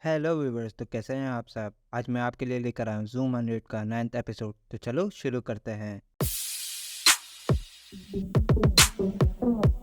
Hello viewers. तो कैसे हैं आप सब। आज मैं आपके लिए लेकर आया हूँ ज़ूम 100 का 9th एपिसोड। तो चलो शुरू करते हैं।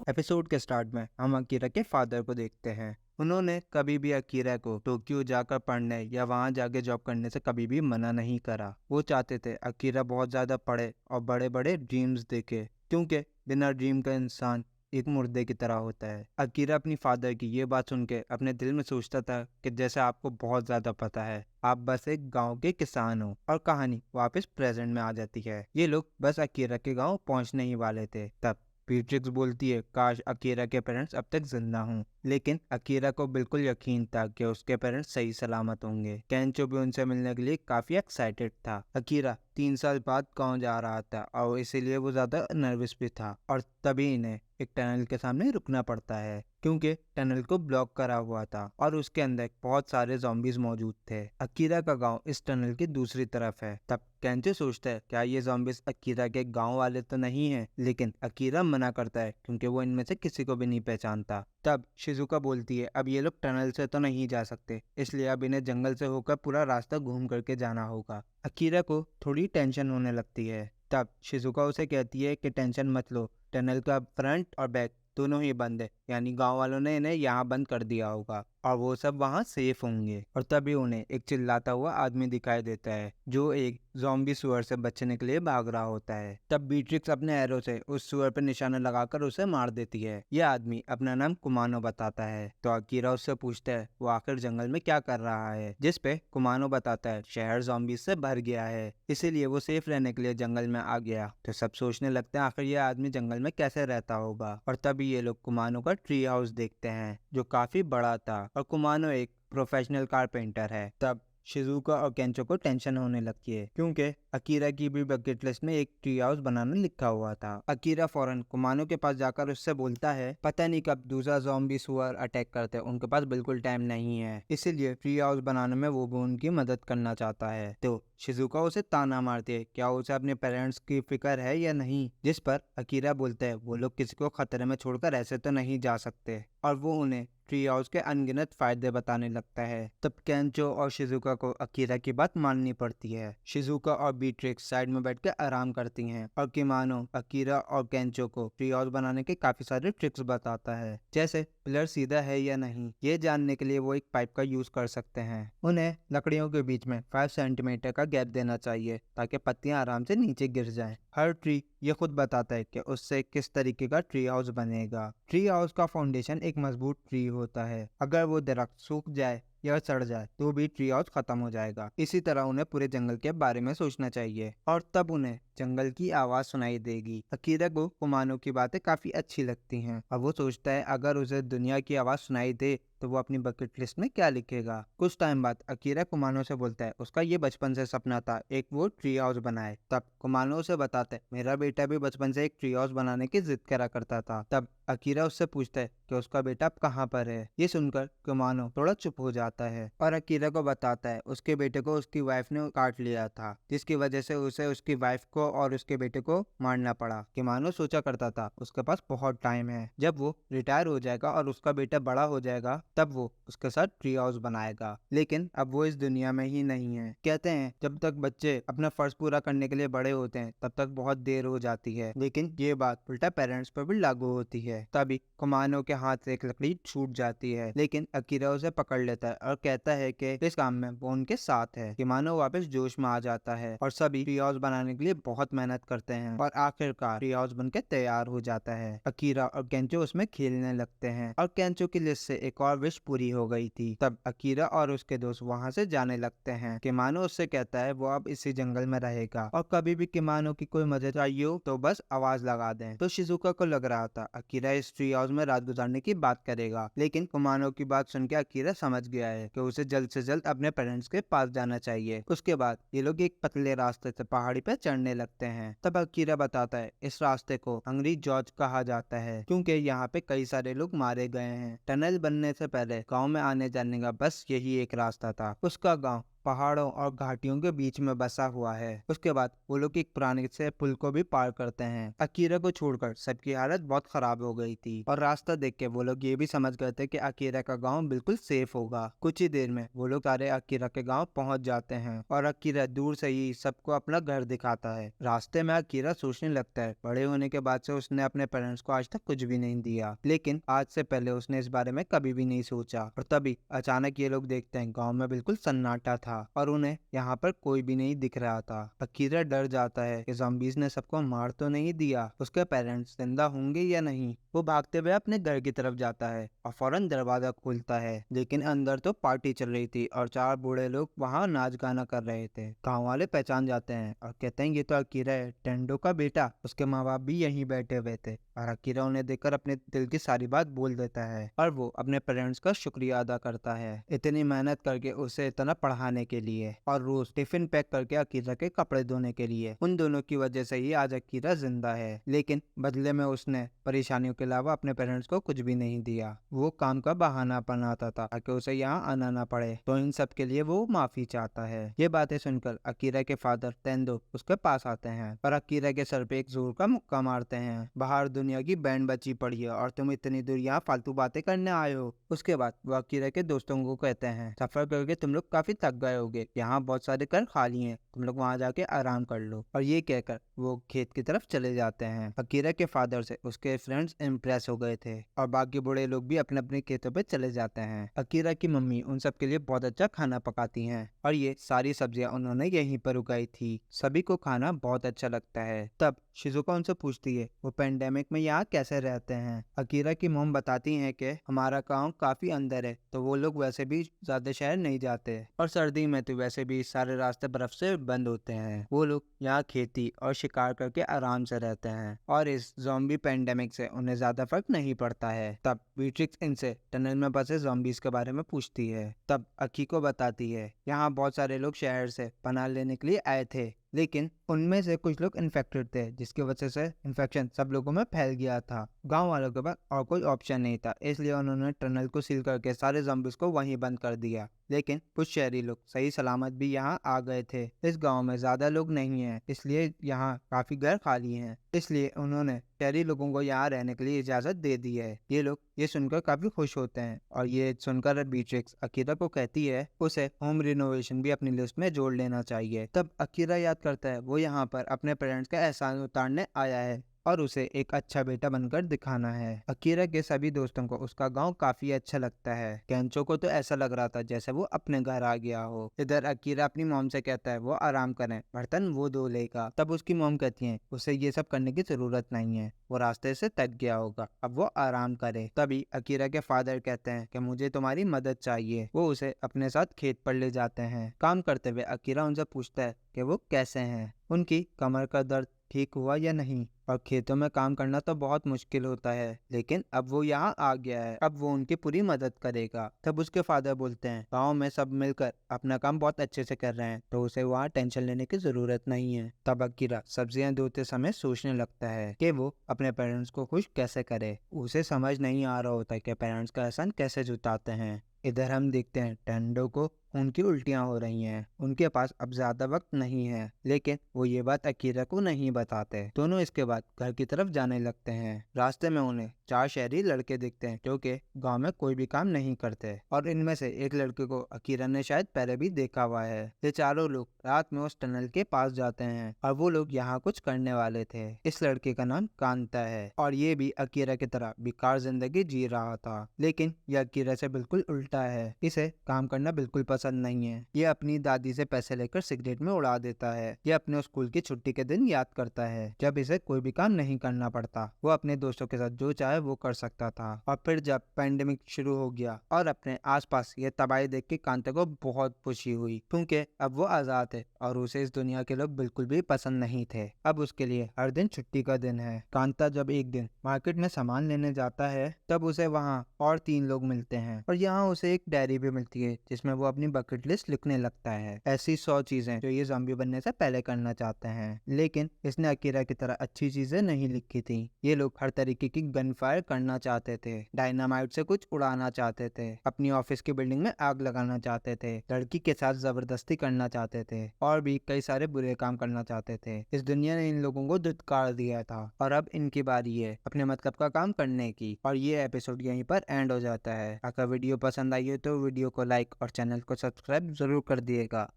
एपिसोड के स्टार्ट में हम अकीरा के फादर को देखते हैं। उन्होंने कभी भी अकीरा को टोक्यो जाकर पढ़ने या वहां जाके जॉब करने से कभी भी मना नहीं करा। वो चाहते थे अकीरा बहुत ज़्यादा पढ़े और बड़े बड़े ड्रीम्स देखे, क्योंकि बिना ड्रीम का इंसान एक मुर्दे की तरह होता है। अकीरा अपनी फादर की ये बात सुन के अपने दिल में सोचता था कि जैसे आपको बहुत ज़्यादा पता है, आप बस एक गांव के किसान हो। और कहानी वापस प्रेजेंट में आ जाती है। ये लोग बस अकीरा के गांव पहुंचने ही वाले थे। तब बीट्रिक्स बोलती है काश अकीरा के पेरेंट्स अब तक जिंदा हों। लेकिन अकीरा को बिल्कुल यकीन था कि उसके पेरेंट्स सही सलामत होंगे। केंचो भी उनसे मिलने के लिए काफी एक्साइटेड था। अकीरा 3 साल बाद गाँव जा रहा था और इसीलिए वो ज्यादा नर्वस भी था। और तभी इन्हें एक टनल के सामने रुकना पड़ता है, क्योंकि टनल को ब्लॉक करा हुआ था और उसके अंदर बहुत सारे zombies मौजूद थे। अकीरा का गांव इस टनल की दूसरी तरफ है। तब केंचो सोचता है क्या ये zombies अकीरा के गांव वाले तो नहीं हैं, लेकिन अकीरा मना करता है क्योंकि वो इनमें से किसी को भी नहीं पहचानता। तब शिजुका बोलती है अब ये लोग टनल से तो नहीं जा सकते, इसलिए अब इन्हें जंगल से होकर पूरा रास्ता घूम करके जाना होगा। अकीरा को थोड़ी टेंशन होने लगती है। तब शिजुका उसे कहती है कि टेंशन मत लो, टनल का फ्रंट और बैक दोनों ही बंद है, यानी गांव वालों ने इन्हें यहाँ बंद कर दिया होगा और वो सब वहाँ सेफ होंगे। और तभी उन्हें एक चिल्लाता हुआ आदमी दिखाई देता है जो एक ज़ॉम्बी सुअर से बचने के लिए भाग रहा होता है। तब बीट्रिक्स अपने एरो से उस सुअर पर निशाना लगाकर उसे मार देती है। यह आदमी अपना नाम कुमानो बताता है। तो अकीरा उससे पूछता है वो आखिर जंगल में क्या कर रहा है, जिस पे कुमानो बताता है शहर ज़ॉम्बी से भर गया है, इसीलिए वो सेफ रहने के लिए जंगल में आ गया। तो सब सोचने लगते हैं आखिर यह आदमी जंगल में कैसे रहता होगा। और तभी ये लोग कुमानो का ट्री हाउस देखते हैं जो काफी बड़ा था और कुमानो एक प्रोफेशनल कारपेंटर है। तब शिजुका और केंचो को टेंशन होने लगती है, क्योंकि अकीरा की भी बकेट लिस्ट में एक ट्री हाउस बनाना लिखा हुआ था। अकीरा फौरन कुमानो के पास जाकर उससे बोलता है पता नहीं कब दूसरा ज़ॉम्बी सुअर अटैक करते हैं, उनके पास बिल्कुल टाइम नहीं है, इसीलिए ट्री हाउस बनाने में वो भी उनकी मदद करना चाहता है। तो शिजुका उसे ताना मारती है क्या उसे अपने पेरेंट्स की फिक्र है या नहीं, जिस पर अकीरा बोलता है वो लोग किसी को खतरे में छोड़कर ऐसे तो नहीं जा सकते। और वो उन्हें ट्री हाउस के अनगिनत फायदे बताने लगता है। तब केंचो और शिजुका को अकीरा की बात माननी पड़ती है। शिजुका और बीट्रिक्स साइड में बैठ के आराम करती हैं और किमानो अकीरा और केंचो को ट्री हाउस बनाने के काफी सारे ट्रिक्स बताता है, जैसे पिलर सीधा है या नहीं ये जानने के लिए वो एक पाइप का यूज कर सकते हैं। उन्हें लकड़ियों के बीच में 5 सेंटीमीटर का गैप देना चाहिए ताकि पत्तियां आराम से नीचे गिर जाएं। हर ट्री ये खुद बताता है कि उससे किस तरीके का ट्री हाउस बनेगा। ट्री हाउस का फाउंडेशन एक मजबूत ट्री होता है, अगर वो दरख्त सूख जाए या सड़ जाए तो भी ट्री हाउस खत्म हो जाएगा। इसी तरह उन्हें पूरे जंगल के बारे में सोचना चाहिए और तब उन्हें जंगल की आवाज सुनाई देगी। अकीरा को कुमानो की बातें काफी अच्छी लगती हैं और वो सोचता है अगर उसे दुनिया की आवाज सुनाई दे तो वो अपनी बकेट लिस्ट में क्या लिखेगा। कुछ टाइम बाद अकीरा कुमानो से बोलता है उसका ये बचपन से सपना था एक वो ट्री हाउस बनाए। तब कुमानो उसे बताता है मेरा बेटा भी बचपन से एक ट्री हाउस बनाने की जिद करा करता था। तब अकीरा उससे पूछता है कि उसका बेटा अब कहाँ पर है। ये सुनकर कुमानो थोड़ा चुप हो जाता है और अकीरा को बताता है उसके बेटे को उसकी वाइफ ने काट लिया था, जिसकी वजह से उसे उसकी वाइफ को और उसके बेटे को मारना पड़ा। कुमानो सोचा करता था उसके पास बहुत टाइम है, जब वो रिटायर हो जाएगा और उसका बेटा बड़ा हो जाएगा तब वो उसके साथ ट्री हाउस बनाएगा। लेकिन अब वो इस दुनिया में ही नहीं है। कहते हैं जब तक बच्चे अपना फर्ज पूरा करने के लिए बड़े होते हैं तब तक बहुत देर हो जाती है, लेकिन ये बात उल्टा पेरेंट्स पर भी लागू होती है। तभी कुमानो के हाथ से एक लकड़ी छूट जाती है, लेकिन अकीरा उसे पकड़ लेता है और कहता है कि इस काम में वो उनके साथ है। कुमानो वापस जोश में आ जाता है और सभी ट्री हाउस बनाने के लिए बहुत मेहनत करते हैं और आखिरकार ट्री हाउस बनके तैयार हो जाता है। अकीरा और केंचो उसमें खेलने लगते हैं और केंचो की लिस्ट से एक और विश पूरी हो गई थी। तब अकीरा और उसके दोस्त वहाँ से जाने लगते हैं। किमानो उससे कहता है वो अब इसी जंगल में रहेगा और कभी भी किमानो की कोई मदद चाहिए हो तो बस आवाज लगा दें। तो शिजुका को लग रहा था अकीरा इस ट्री हाउस में रात गुजारने की बात करेगा, लेकिन कुमानो की बात सुन के अकीरा समझ गया है कि उसे जल्द से जल्द अपने पेरेंट्स के पास जाना चाहिए। उसके बाद ये लोग एक पतले रास्ते से पहाड़ी पे चढ़ने लगते हैं। तब अकीरा बताता है इस रास्ते को हंग्री जॉर्ज कहा जाता है, क्योंकि यहाँ पे कई सारे लोग मारे गए हैं। टनल बनने से पहले गाँव में आने जाने का बस यही एक रास्ता था। उसका गाँव पहाड़ों और घाटियों के बीच में बसा हुआ है। उसके बाद वो लोग एक पुराने से पुल को भी पार करते हैं। अकीरा को छोड़कर सबकी हालत बहुत खराब हो गई थी और रास्ता देख के वो लोग ये भी समझ गए थे कि अकीरा का गांव बिल्कुल सेफ होगा। कुछ ही देर में वो लोग सारे अकीरा के गांव पहुंच जाते हैं और अकीरा दूर से ही सबको अपना घर दिखाता है। रास्ते में अकीरा सोचने लगता है बड़े होने के बाद से उसने अपने पेरेंट्स को आज तक कुछ भी नहीं दिया, लेकिन आज से पहले उसने इस बारे में कभी भी नहीं सोचा। और तभी अचानक ये लोग देखते हैं गांव में बिल्कुल सन्नाटा था और उन्हें यहाँ पर कोई भी नहीं दिख रहा था। अकीरा डर जाता है कि ज़ॉम्बीज़ ने सबको मार तो नहीं दिया, उसके पेरेंट्स जिंदा होंगे या नहीं। वो भागते हुए अपने घर की तरफ जाता है और फौरन दरवाजा खोलता है, लेकिन अंदर तो पार्टी चल रही थी और 4 बूढ़े लोग वहाँ नाच गाना कर रहे थे। गाँव वाले पहचान जाते हैं और कहते हैं ये तो अकीरा है, टेंडो का बेटा। उसके माँ बाप भी यहीं बैठे हुए थे और अकीरा उन्हें देखकर अपने दिल की सारी बात बोल देता है और वो अपने पेरेंट्स का शुक्रिया अदा करता है इतनी मेहनत करके उसे इतना पढ़ाने के लिए और रोज टिफिन पैक करके अकीरा के कपड़े धोने के लिए। उन दोनों की वजह से ही आज अकीरा जिंदा है, लेकिन बदले में उसने परेशानियों के अलावा अपने पेरेंट्स को कुछ भी नहीं दिया। वो काम का बहाना बनाता था ताकि उसे यहाँ आना ना पड़े, तो इन सब के लिए वो माफी चाहता है। ये बातें सुनकर अकीरा के फादर तेंदो उसके पास आते हैं और अकीरा के सर पे एक जोर का मुक्का मारते हैं। बाहर दुनिया की बैंड बची पड़ी है और तुम इतनी दूर यहाँ फालतू बातें करने आए हो। उसके बाद वो अकीरा के दोस्तों को कहते हैं सफर करके तुम लोग काफी थक गए होगे, यहाँ बहुत सारे घर खाली हैं, तुम लोग वहाँ जाके आराम कर लो। और ये कहकर वो खेत की तरफ चले जाते हैं। अकीरा के फादर से उसके फ्रेंड्स इम्प्रेस हो गए थे और बाकी बूढ़े लोग भी अपने अपने खेतों पे चले जाते हैं। अकीरा की मम्मी उन सब के लिए बहुत अच्छा खाना पकाती हैं और ये सारी सब्जियां उन्होंने यहीं पर उगाई थी। सभी को खाना बहुत अच्छा लगता है। तब शिजुका उनसे पूछती है वो पेंडेमिक में यहाँ कैसे रहते हैं। अकीरा की मॉम बताती हैं कि हमारा गांव काफी अंदर है, तो वो लोग वैसे भी ज्यादा शहर नहीं जाते और सर्दी में तो वैसे भी सारे रास्ते बर्फ से बंद होते हैं। वो लोग यहाँ खेती और शिकार करके आराम से रहते हैं और इस ज़ॉम्बी पेंडेमिक से उन्हें ज्यादा फर्क नहीं पड़ता है। तब बीट्रिक्स इनसे टनल में बसे ज़ॉम्बीज के बारे में पूछती है। तब अकी को बताती है यहाँ बहुत सारे लोग शहर से पनाह लेने के लिए आए थे, लेकिन उनमें से कुछ लोग इन्फेक्टेड थे, जिसकी वजह से इन्फेक्शन सब लोगों में फैल गया था। गांव वालों के पास और कोई ऑप्शन नहीं था, इसलिए उन्होंने टनल को सील करके सारे ज़ॉम्बीज़ को वहीं बंद कर दिया। लेकिन कुछ शहरी लोग सही सलामत भी यहाँ आ गए थे। इस गांव में ज्यादा लोग नहीं हैं, इसलिए यहाँ काफी घर खाली हैं, इसलिए उन्होंने शहरी लोगों को यहाँ रहने के लिए इजाजत दे दी है। ये लोग ये सुनकर काफी खुश होते हैं और ये सुनकर बीट्रिक्स अकीरा को कहती है उसे होम रिनोवेशन भी अपनी लिस्ट में जोड़ लेना चाहिए। तब अकीरा याद करता है वो यहाँ पर अपने पेरेंट्स का एहसान उतारने आया है और उसे एक अच्छा बेटा बनकर दिखाना है। अकीरा के सभी दोस्तों को उसका गांव काफी अच्छा लगता है। केंचो को तो ऐसा लग रहा था जैसे वो अपने घर आ गया हो। इधर अकीरा अपनी मॉम से कहता है वो आराम करें, बर्तन वो धो लेगा। तब उसकी मॉम कहती है उसे ये सब करने की जरूरत नहीं है, वो रास्ते से थक गया होगा, अब वो आराम करे। तभी अकीरा के फादर कहते हैं कि मुझे तुम्हारी मदद चाहिए। वो उसे अपने साथ खेत पर ले जाते हैं। काम करते हुए अकीरा उनसे पूछता है कि वो कैसे हैं, उनकी कमर का दर्द ठीक हुआ या नहीं। और खेतों में काम करना तो बहुत मुश्किल होता है, लेकिन अब वो यहाँ आ गया है, अब वो उनकी पूरी मदद करेगा। तब उसके फादर बोलते हैं गांव में सब मिलकर अपना काम बहुत अच्छे से कर रहे हैं, तो उसे वहाँ टेंशन लेने की जरूरत नहीं है। तब अकीरा सब्जियां धोते समय सोचने लगता है कि वो अपने पेरेंट्स को खुश कैसे करे। उसे समझ नहीं आ रहा होता कि पेरेंट्स का एहसान कैसे जुटाते हैं। इधर हम देखते हैं टेंडो को उनकी उल्टियां हो रही हैं। उनके पास अब ज्यादा वक्त नहीं है, लेकिन वो ये बात अकीरा को नहीं बताते। दोनों इसके बाद घर की तरफ जाने लगते हैं। रास्ते में उन्हें 4 शहरी लड़के दिखते हैं जो कि गांव में कोई भी काम नहीं करते और इनमें से एक लड़के को अकीरा ने शायद पहले भी देखा हुआ है। ये चारों लोग रात में उस टनल के पास जाते हैं और वो लोग यहाँ कुछ करने वाले थे। इस लड़के का नाम कांता है और ये भी अकीरा की तरह बेकार जिंदगी जी रहा था, लेकिन यह अकीरा से बिल्कुल उल्टा है। इसे काम करना बिल्कुल पसंद नहीं है। ये अपनी दादी से पैसे लेकर सिगरेट में उड़ा देता है। ये अपने स्कूल की छुट्टी के दिन याद करता है जब इसे कोई भी काम नहीं करना पड़ता। वो अपने दोस्तों के साथ जो चाहे वो कर सकता था। और फिर जब पेंडेमिक शुरू हो गया और अपने आसपास ये तबाही देख के कांता को बहुत खुशी हुई, क्योंकि अब वो आजाद है और उसे इस दुनिया के लोग बिल्कुल भी पसंद नहीं थे। अब उसके लिए हर दिन छुट्टी का दिन है। कांता जब एक दिन मार्केट में सामान लेने जाता है, तब उसे वहाँ और 3 लोग मिलते हैं और यहाँ उसे एक डायरी भी मिलती है जिसमें वो अपनी बकेट लिस्ट लिखने लगता है, ऐसी 100 चीजें जो ये ज़ॉम्बी बनने से पहले करना चाहते हैं। लेकिन इसने अकीरा की तरह अच्छी चीजें नहीं लिखी थी। ये लोग हर तरीके की गन फायर करना चाहते थे, डायनामाइट से कुछ उड़ाना चाहते थे, अपनी ऑफिस की बिल्डिंग में आग लगाना चाहते थे, लड़की के साथ जबरदस्ती करना चाहते थे और भी कई सारे बुरे काम करना चाहते थे। इस दुनिया ने इन लोगों को धुतकार दिया था और अब इनकी बारी है अपने मतलब का काम करने की। और ये एपिसोड यहीं पर एंड हो जाता है। अगर वीडियो पसंद आई हो तो वीडियो को लाइक और चैनल को सब्सक्राइब जरूर कर दिएगा।